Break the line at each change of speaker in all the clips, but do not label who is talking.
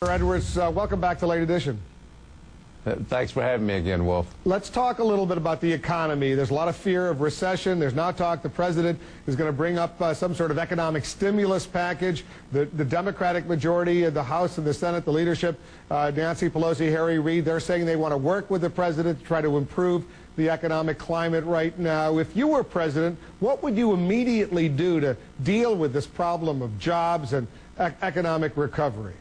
Edwards, welcome back to Late Edition.
Thanks for having me again, Wolf.
Let's talk a little bit about the economy. There's a lot of fear of recession. There's now talk the president is going to bring up some sort of economic stimulus package. The Democratic majority of the House and the Senate, the leadership, Nancy Pelosi, Harry Reid, they're saying they want to work with the president to try to improve the economic climate right now. If you were president, what would you immediately do to deal with this problem of jobs and economic recovery?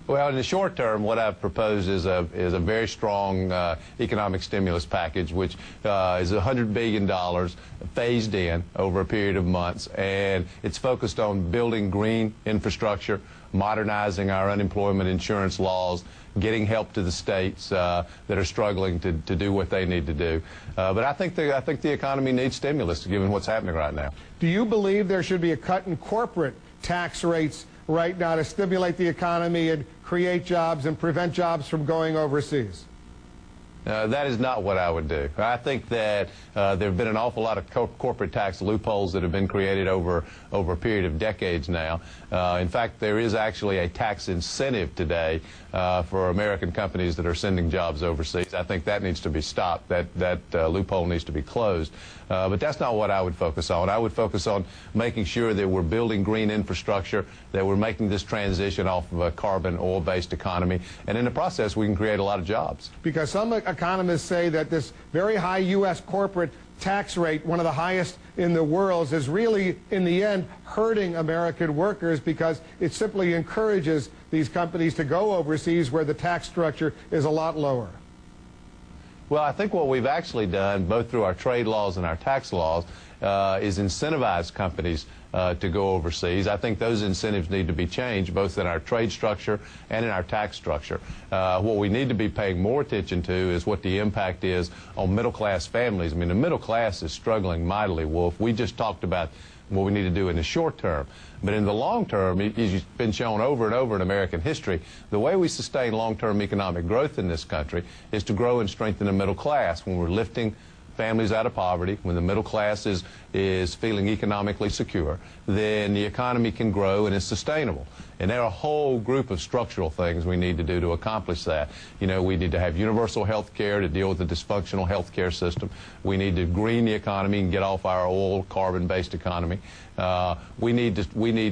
Well, in the short term, what I've proposed is a very strong economic stimulus package, which is $100 billion phased in over a period of months, and it's focused on building green infrastructure, modernizing our unemployment insurance laws, getting help to the states that are struggling to do what they need to do. But I think the economy needs stimulus, given what's happening right now.
Do you believe there should be a cut in corporate tax rates right now to stimulate the economy and create jobs and prevent jobs from going overseas?
That is not what I would do. I think that there have been an awful lot of corporate tax loopholes that have been created over a period of decades now. In fact, there is actually a tax incentive today for American companies that are sending jobs overseas. I think that needs to be stopped. That loophole needs to be closed. But that's not what I would focus on. I would focus on making sure that we're building green infrastructure, that we're making this transition off of a carbon oil-based economy, and in the process we can create a lot of jobs.
Because some economists say that this very high U.S. corporate tax rate, one of the highest in the world, is really, in the end, hurting American workers because it simply encourages these companies to go overseas where the tax structure is a lot lower.
Well, I think what we've actually done, both through our trade laws and our tax laws, is incentivize companies to go overseas. I think those incentives need to be changed, both in our trade structure and in our tax structure. What we need to be paying more attention to is what the impact is on middle-class families. I mean, the middle class is struggling mightily, Wolf. We just talked about what we need to do in the short term. But in the long term, as been shown over and over in American history, the way we sustain long-term economic growth in this country is to grow and strengthen the middle class. When we're lifting families out of poverty, when the middle class is feeling economically secure, then the economy can grow and is sustainable. And there are a whole group of structural things we need to do to accomplish that. You know, we need to have universal health care to deal with the dysfunctional health care system. We need to green the economy and get off our oil, carbon-based economy. We need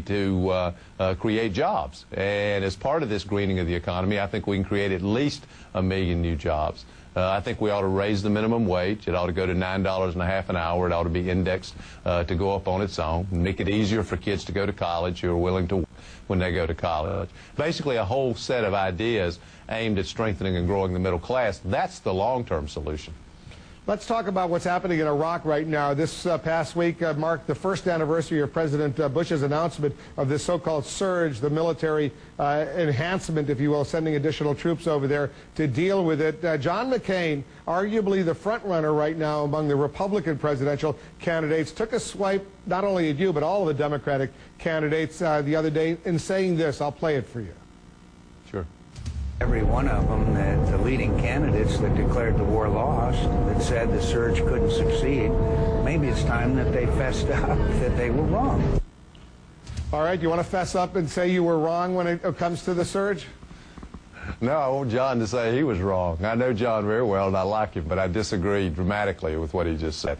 to create jobs. And as part of this greening of the economy, I think we can create at least 1 million new jobs. I think we ought to raise the minimum wage. It ought to go to $9.50 an hour. It ought to be indexed to go up on its own, and make it easier for kids to go to college who are willing to when they go to college. Basically, a whole set of ideas aimed at strengthening and growing the middle class. That's the long-term solution.
Let's talk about what's happening in Iraq right now. This past week marked the first anniversary of President Bush's announcement of this so-called surge, the military enhancement, if you will, sending additional troops over there to deal with it. John McCain, arguably the front runner right now among the Republican presidential candidates, took a swipe not only at you but all of the Democratic candidates the other day in saying this. I'll play it for you.
Sure.
Every one of them, the leading candidates that declared the war lost, that said the surge couldn't succeed, maybe it's time that they fessed up that they were wrong.
All right, you want to fess up and say you were wrong when it comes to the surge?
No, I want John to say he was wrong. I know John very well, and I like him, but I disagree dramatically with what he just said.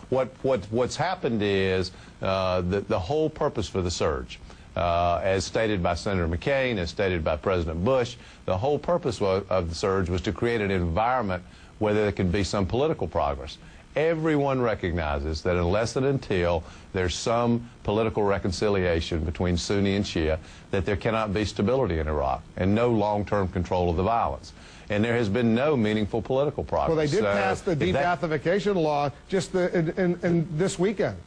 What's happened is the whole purpose for the surge, as stated by Senator McCain, as stated by President Bush, the whole purpose of the surge was to create an environment where there could be some political progress. Everyone recognizes that unless and until there's some political reconciliation between Sunni and Shia, that there cannot be stability in Iraq and no long-term control of the violence. And there has been no meaningful political progress.
Well, they did pass the de-Baathification law just in this weekend.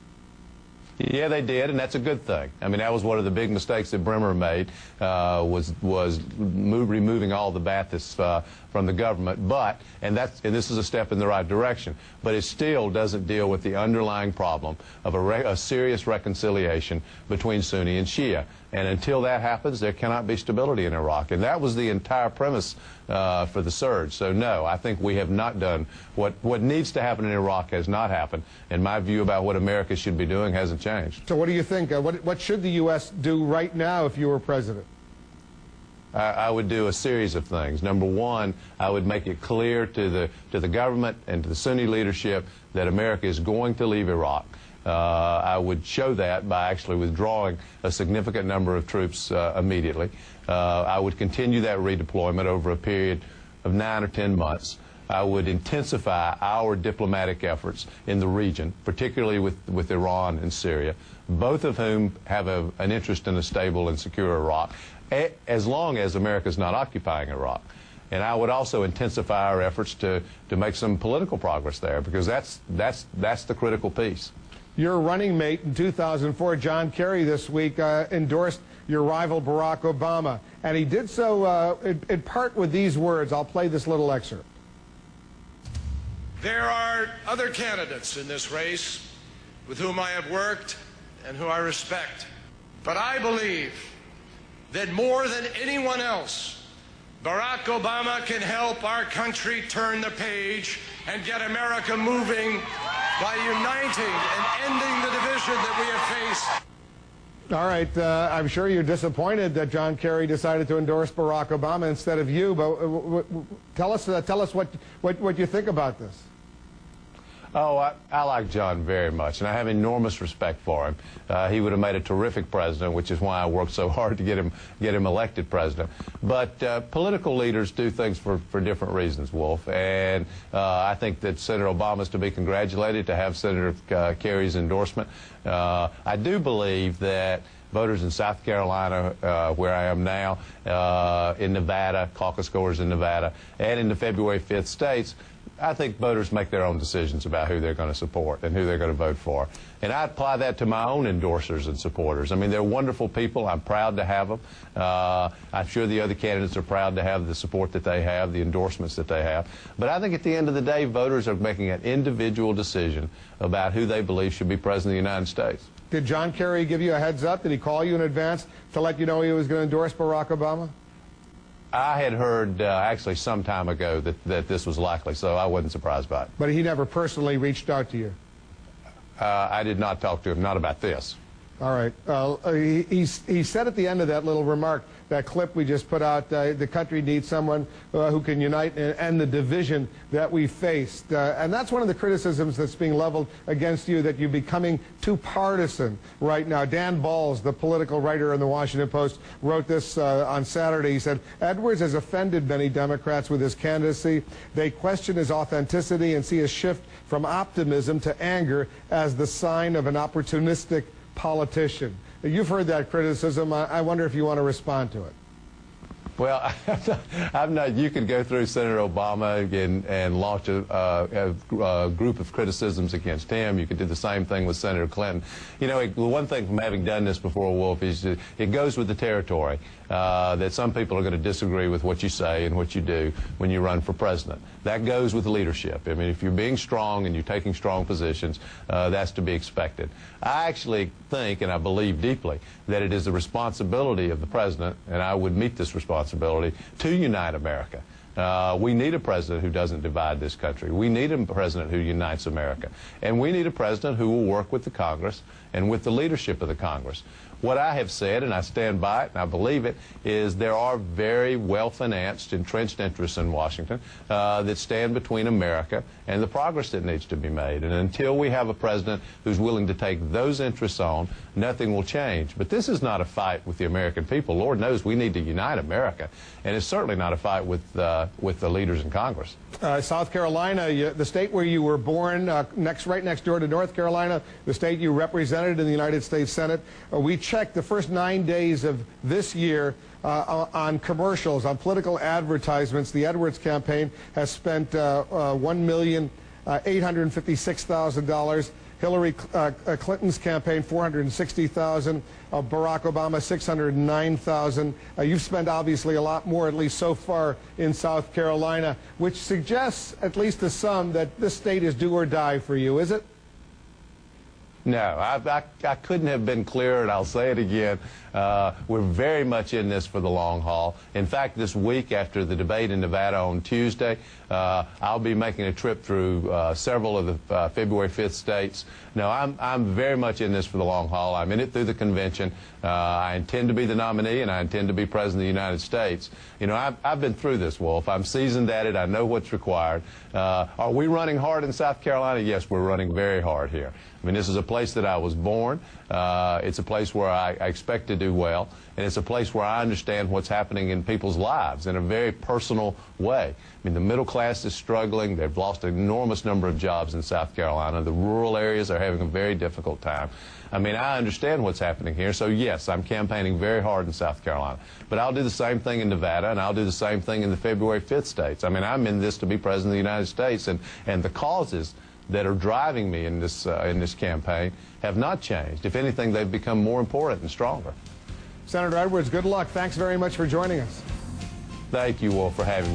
Yeah, they did, and that's a good thing. I mean, that was one of the big mistakes that Bremer made, was removing all the Baathists from the government. And this is a step in the right direction, but it still doesn't deal with the underlying problem of a serious reconciliation between Sunni and Shia. And until that happens, there cannot be stability in Iraq. And that was the entire premise for the surge. So, no, I think we have not done what needs to happen in Iraq has not happened. And my view about what America should be doing hasn't changed.
So what do you think? What should the U.S. do right now if you were president?
I would do a series of things. Number one, I would make it clear to the government and to the Sunni leadership that America is going to leave Iraq. I would show that by actually withdrawing a significant number of troops immediately. I would continue that redeployment over a period of 9 or 10 months. I would intensify our diplomatic efforts in the region, particularly with Iran and Syria, both of whom have an interest in a stable and secure Iraq, as long as America is not occupying Iraq. And I would also intensify our efforts to make some political progress there, because that's the critical piece.
Your running mate in 2004, John Kerry, this week endorsed your rival Barack Obama, and he did so in part with these words. I'll play this little excerpt.
There are other candidates in this race with whom I have worked and who I respect. But I believe that more than anyone else, Barack Obama can help our country turn the page and get America moving by uniting and ending the division that we have faced.
All right, I'm sure you're disappointed that John Kerry decided to endorse Barack Obama instead of you, but tell us what you think about this.
Oh, I like John very much, and I have enormous respect for him. He would have made a terrific president, which is why I worked so hard to get him elected president. But political leaders do things for different reasons, Wolf, and I think that Senator Obama is to be congratulated to have Senator Kerry's endorsement. I do believe that voters in South Carolina, where I am now, in Nevada, caucus goers in Nevada, and in the February 5th states, I think voters make their own decisions about who they're going to support and who they're going to vote for. And I apply that to my own endorsers and supporters. I mean, they're wonderful people. I'm proud to have them. I'm sure the other candidates are proud to have the support that they have, the endorsements that they have. But I think at the end of the day, voters are making an individual decision about who they believe should be president of the United States.
Did John Kerry give you a heads up? Did he call you in advance to let you know he was going to endorse Barack Obama?
I had heard actually some time ago that this was likely, so I wasn't surprised by it.
But he never personally reached out to you?
I did not talk to him, not about this.
All right. He said at the end of that little remark, that clip we just put out, the country needs someone who can unite and end the division that we faced. And that's one of the criticisms that's being leveled against you, that you're becoming too partisan right now. Dan Balls, the political writer in the Washington Post, wrote this on Saturday. He said, Edwards has offended many Democrats with his candidacy. They question his authenticity and see a shift from optimism to anger as the sign of an opportunistic politician. You've heard that criticism. I wonder if you want to respond to it.
Well, I'm not. You could go through Senator Obama and launch a group of criticisms against him. You could do the same thing with Senator Clinton. You know, the one thing from having done this before, Wolf, is it goes with the territory that some people are going to disagree with what you say and what you do when you run for president. That goes with leadership. I mean, if you're being strong and you're taking strong positions, that's to be expected. I actually think, and I believe deeply, that it is the responsibility of the president, and I would meet this responsibility, to unite America. We need a president who doesn't divide this country. We need a president who unites America. And we need a president who will work with the Congress and with the leadership of the Congress. What I have said, and I stand by it, and I believe it, is there are very well-financed, entrenched interests in Washington that stand between America and the progress that needs to be made. And until we have a president who's willing to take those interests on, nothing will change. But this is not a fight with the American people. Lord knows we need to unite America. And it's certainly not a fight with the leaders in Congress.
South Carolina, the state where you were born, right next door to North Carolina, the state you represented in the United States Senate. We checked the first 9 days of this year on commercials, on political advertisements. The Edwards campaign has spent $1,856,000. Hillary Clinton's campaign, $460,000. Barack Obama, $609,000. You've spent obviously a lot more, at least so far, in South Carolina, which suggests, at least to some, that this state is do or die for you. Is it?
No, I couldn't have been clearer, and I'll say it again. We're very much in this for the long haul. In fact, this week after the debate in Nevada on Tuesday, I'll be making a trip through several of the February 5th states. No, I'm very much in this for the long haul. I'm in it through the convention. I intend to be the nominee, and I intend to be President of the United States. You know, I've been through this, Wolf. I'm seasoned at it. I know what's required. Are we running hard in South Carolina? Yes, we're running very hard here. I mean, this is a place that I was born. It's a place where I expect to do well, and it's a place where I understand what's happening in people's lives in a very personal way. I mean, the middle class is struggling. They've lost an enormous number of jobs in South Carolina. The rural areas are having a very difficult time. I mean, I understand what's happening here, so yes, I'm campaigning very hard in South Carolina. But I'll do the same thing in Nevada, and I'll do the same thing in the February 5th states. I mean, I'm in this to be President of the United States, and the causes that are driving me in this campaign have not changed. If anything, they've become more important and stronger.
Senator Edwards, good luck. Thanks very much for joining us.
Thank you, Wolf, for having me.